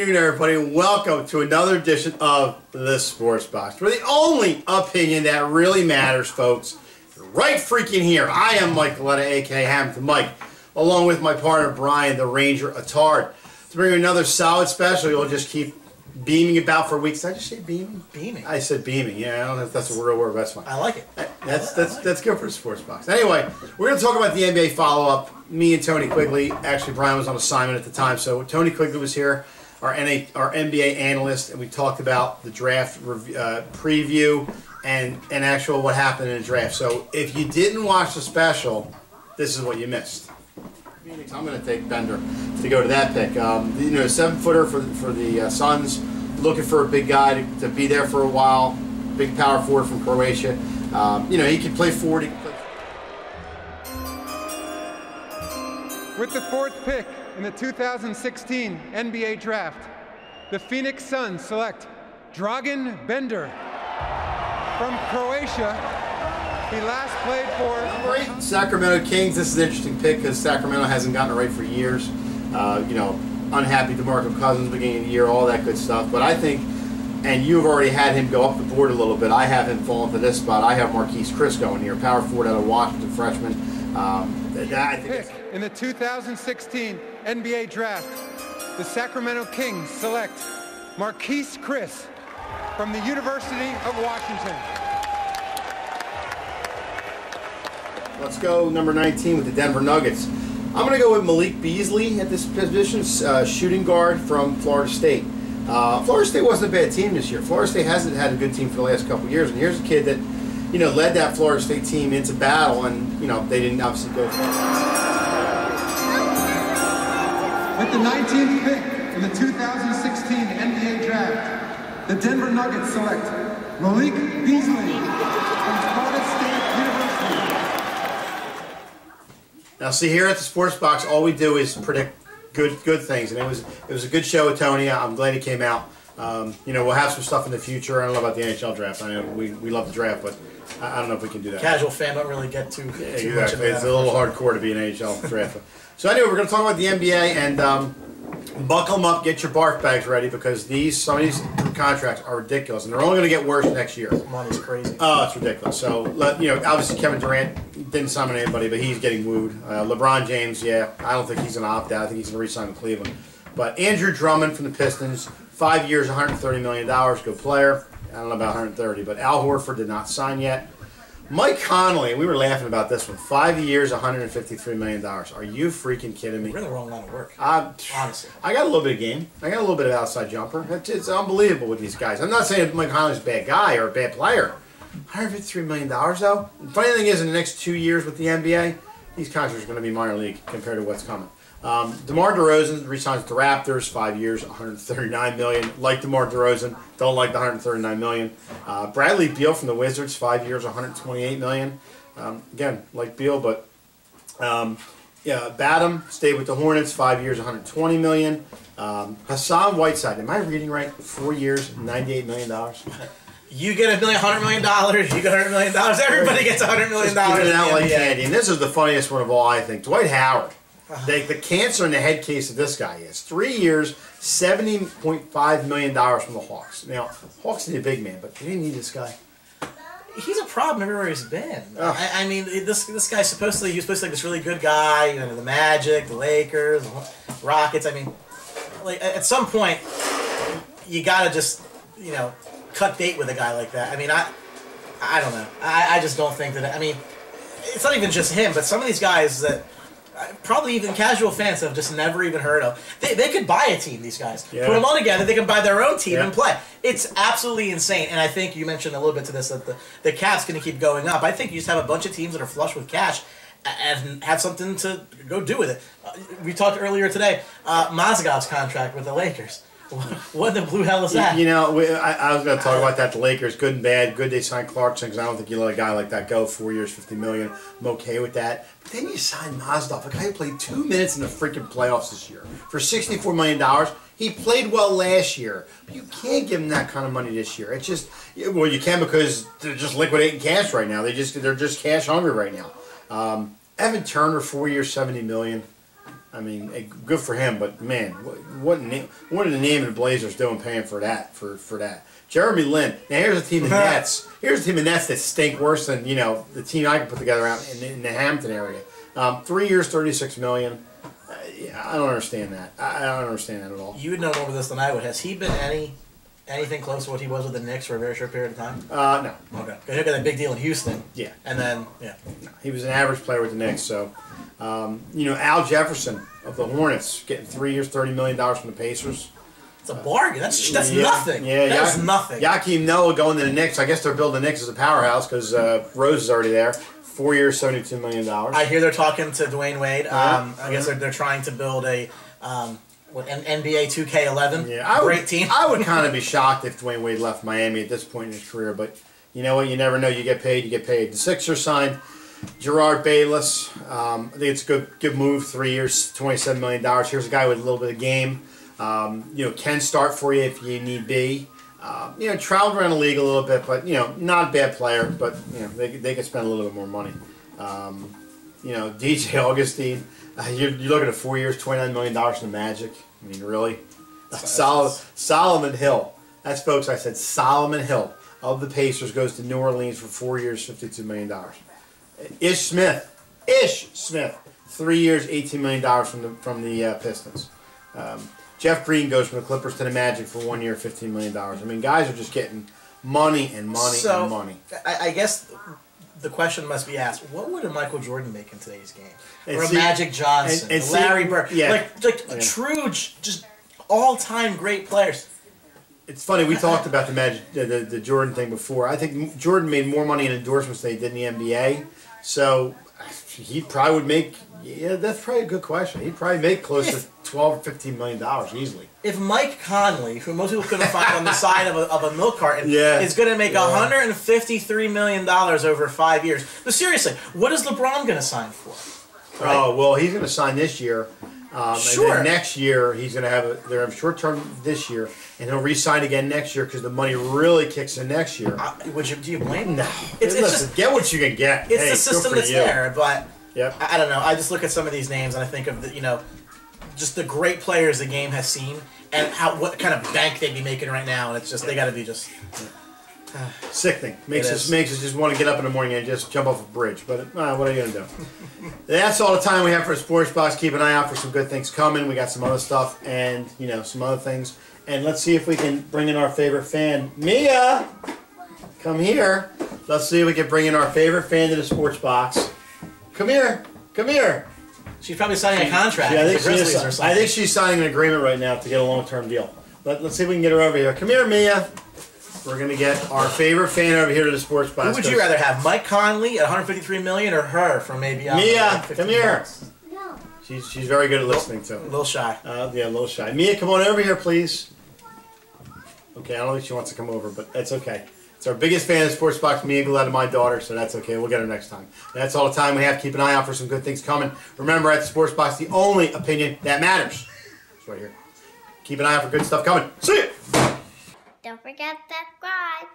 afternoon, everybody, and welcome to another edition of The Sports Box, where the only opinion that really matters, folks, right freaking here. I am Mike Galetta, a.k.a. Hamilton Mike, along with my partner, Brian, the Ranger Attard, to bring you another solid special. You'll just keep beaming about for weeks. Did I just say beaming? Beaming. I said beaming. Yeah, I don't know if that's a real word, but that's fine. I like it. That's good for the Sports Box. Anyway, we're going to talk about the NBA follow-up. Me and Tony Quigley, actually Brian was on assignment at the time, so Tony Quigley was here, our NBA analyst, and we talked about the draft preview and actual what happened in the draft. So if you didn't watch the special, this is what you missed. I'm going to take Bender to go to that pick. 7-footer for the Suns, looking for a big guy to be there for a while. Big power forward from Croatia. He can play forward. With the 4th pick in the 2016 NBA Draft, the Phoenix Suns select Dragan Bender from Croatia. He last played for Number 8, Sacramento Kings. This is an interesting pick because Sacramento hasn't gotten it right for years. Unhappy DeMarco Cousins beginning of the year, all that good stuff. But I think, and you've already had him go up the board a little bit, I have him falling to this spot. I have Marquise Chris going here, power forward out of Washington, freshman. I think in the 2016 NBA Draft, the Sacramento Kings select Marquise Chris from the University of Washington. Let's go number 19 with the Denver Nuggets. I'm going to go with Malik Beasley at this position, shooting guard from Florida State. Florida State wasn't a bad team this year. Florida State hasn't had a good team for the last couple of years, and here's a kid that led that Florida State team into battle, and they didn't obviously go for it. With the 19th pick in the 2016 NBA Draft, the Denver Nuggets select Malik Beasley from Florida State University. Now, see, here at the Sports Box, all we do is predict good things, and it was a good show with Tony. I'm glad he came out. We'll have some stuff in the future. I don't know about the NHL draft. I know we love the draft, but I don't know if we can do that. Casual fan don't really get too much of that. It's a little hardcore to be an NHL draft. So anyway, we're going to talk about the NBA, and buckle them up, get your barf bags ready, because some of these contracts are ridiculous, and they're only going to get worse next year. Money's crazy. Oh, it's ridiculous. So, obviously Kevin Durant didn't sign anybody, but he's getting wooed. LeBron James, I don't think he's going to opt out. I think he's going to re-sign with Cleveland. But Andrew Drummond from the Pistons, 5 years, $130 million, good player. I don't know about 130, but Al Horford did not sign yet. Mike Conley, we were laughing about this one, 5 years, $153 million. Are you freaking kidding me? We're in the wrong line of work, honestly. I got a little bit of game. I got a little bit of outside jumper. It's unbelievable with these guys. I'm not saying Mike Conley's a bad guy or a bad player. $153 million, though. The funny thing is, in the next 2 years with the NBA, these contracts are going to be minor league compared to what's coming. DeMar DeRozan resigns with the Raptors, 5 years, $139 million. Like DeMar DeRozan, don't like the $139 million. Bradley Beal from the Wizards, 5 years, $128 million. Again, like Beal, but Batum stayed with the Hornets, 5 years, $120 million. Hassan Whiteside, am I reading right? 4 years, $98 million. You get $100 million, you get $100 million, everybody gets $100 million. Just giving it out like candy. And this is the funniest one of all, I think. Dwight Howard. The cancer in the head case of this guy is 3 years, $70.5 million from the Hawks. Now, Hawks need a big man, but they didn't need this guy. He's a problem everywhere he's been. I mean, this guy's supposed to be this really good guy. The Magic, the Lakers, the Rockets. I mean, like at some point, you gotta just cut bait with a guy like that. I mean, I don't know. I just don't think that. I mean, it's not even just him, but some of these guys that. Probably even casual fans have just never even heard of. They could buy a team, these guys. Yeah. Put them all together, they can buy their own team and play. It's absolutely insane. And I think you mentioned a little bit to this that the cap's going to keep going up. I think you just have a bunch of teams that are flush with cash and have something to go do with it. We talked earlier today, Mozgov's contract with the Lakers. What the blue hell is that? I was going to talk about that. The Lakers, good and bad. Good they signed Clarkson, because I don't think you let a guy like that go. 4 years, $50 million. I'm okay with that. But then you sign Mazdov, a guy who played 2 minutes in the freaking playoffs this year, for $64 million. He played well last year, but you can't give him that kind of money this year. It's just, well, you can because they're just liquidating cash right now. They're just cash hungry right now. Evan Turner, 4 years, $70 million. I mean, good for him, but man, what are the name of the Blazers doing paying for that? For that, Jeremy Lin. Now here's a team of Nets. Here's a team of Nets that stink worse than the team I can put together out in the Hampton area. 3 years, $36 million. I don't understand that. I don't understand that at all. You would know more about this than I would. Has he been anything close to what he was with the Knicks for a very short period of time? No. Okay. Because he got that big deal in Houston. Yeah. And then, yeah. No, he was an average player with the Knicks. So, Al Jefferson of the Hornets getting 3 years, $30 million from the Pacers. It's a bargain. That's Yeah, nothing. Yeah, that's nothing. Joakim Noah going to the Knicks. I guess they're building the Knicks as a powerhouse because Rose is already there. 4 years, $72 million. I hear they're talking to Dwayne Wade. I guess they're trying to build an NBA 2K11. Yeah, great team. I would kind of be shocked if Dwayne Wade left Miami at this point in his career, but you know what? You never know. You get paid. You get paid. The Sixers signed Gerard Bayless. I think it's a good move. 3 years, $27 million. Here's a guy with a little bit of game. Can start for you if you need be. Traveled around the league a little bit, but not a bad player. But they can spend a little bit more money. DJ Augustine. You're looking at 4 years, $29 million from the Magic. I mean, really? Solomon Hill. That's, folks, I said Solomon Hill of the Pacers goes to New Orleans for 4 years, $52 million. Ish Smith, 3 years, $18 million from the Pistons. Jeff Green goes from the Clippers to the Magic for 1 year, $15 million. I mean, guys are just getting money and money and money. I guess the question must be asked: what would a Michael Jordan make in today's game, or a see, Magic Johnson, and Larry Bird, yeah. like true, just all-time great players? It's funny, we talked about the Magic, the Jordan thing before. I think Jordan made more money in endorsements than he did in the NBA. So he probably would make. Yeah, that's probably a good question. He'd probably make close to $12 or $15 million easily. If Mike Conley, who most people couldn't find on the side of a milk carton, Yeah. is going to make $153 million over 5 years. But seriously, what is LeBron going to sign for? Right? Oh, well, he's going to sign this year. Sure. And then next year, he's going to have they're short term this year, and he'll re-sign again next year because the money really kicks in next year. Do you blame him? No. It's Listen, just, get what you can get. it's Hey, the system good for that's you. there, but Yep. I don't know. I just look at some of these names and I think of just the great players the game has seen and what kind of bank they'd be making right now, and it's just they got to be just sickening. Makes us just want to get up in the morning and just jump off a bridge. But what are you gonna do? That's all the time we have for Sports Box. Keep an eye out for some good things coming. We got some other stuff and some other things. And let's see if we can bring in our favorite fan, Mia. Come here. Let's see if we can bring in our favorite fan to the Sports Box. Come here. Come here. she's probably signing a contract Yeah, with the Grizzlies or something. I think she's signing an agreement right now to get a long-term deal. Let's see if we can get her over here. Come here, Mia. We're going to get our favorite fan over here to the Sports Box. Who would you rather have, Mike Conley at $153 million or her for maybe Mia, come here. Bucks? She's very good at listening to. A little shy. Yeah, a little shy. Mia, come on over here, please. Okay, I don't think she wants to come over, but that's okay. It's our biggest fan of Sports Box, Mia Gillette, my daughter, so that's okay. We'll get her next time. That's all the time we have. Keep an eye out for some good things coming. Remember, at the Sports Box, the only opinion that matters. It's right here. Keep an eye out for good stuff coming. See you. Don't forget to subscribe.